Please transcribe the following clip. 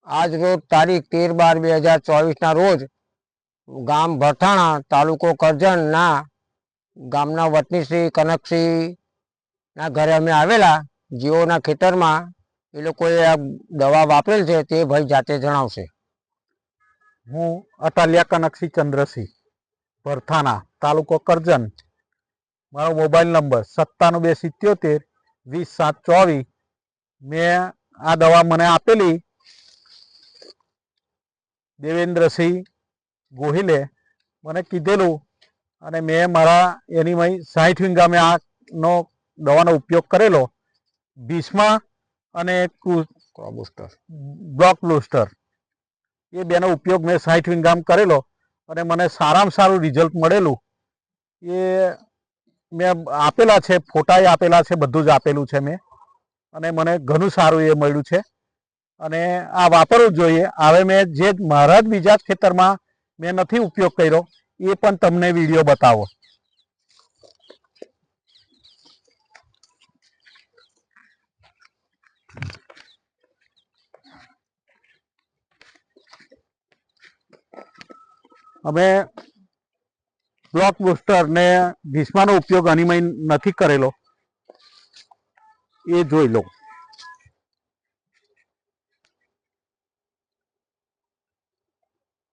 આજ રોજ તારીખ 13/12/2024 રોજ ગામ ભરથાણા તાલુકો કરજણ ના ગામના વતની શ્રી કનકસિંહ ના ઘરે અમે આવેલા। જેઓના ખેતરમાં એ લોકોએ આ દવા વાપરેલ છે તે ભાઈ જાતે જણાવશે। હું અટાલિયા કનકસિંહ ચંદ્રસિંહ, ભરથાણા તાલુકો કરજણ। મારો મોબાઈલ નંબર 97 277 20 724। મેં આ દવા મને આપેલી દેવેન્દ્રસિંહ ગોહિલે મને કીધેલું અને મેં મારા એની 60 વીંગા મેં આનો દવાનો ઉપયોગ કરેલો। ભીષ્મા અને બ્લોક બુસ્ટર એ બેનો ઉપયોગ મેં 60 વીંગામાં કરેલો અને મને સારામાં સારું રિઝલ્ટ મળેલું। એ મેં આપેલા છે, ફોટાએ આપેલા છે, બધું જ આપેલું છે મેં, અને મને ઘણું સારું એ મળ્યું છે અને આ વાપરવું જોઈએ। હવે મેં જે મારા જ બીજા જ ખેતરમાં મેં નથી ઉપયોગ કર્યો એ પણ તમને વિડીયો બતાવો। અમે બ્લોક બુસ્ટર ને ભીષ્માનો ઉપયોગ આની નથી કરેલો, એ જોઈ લો।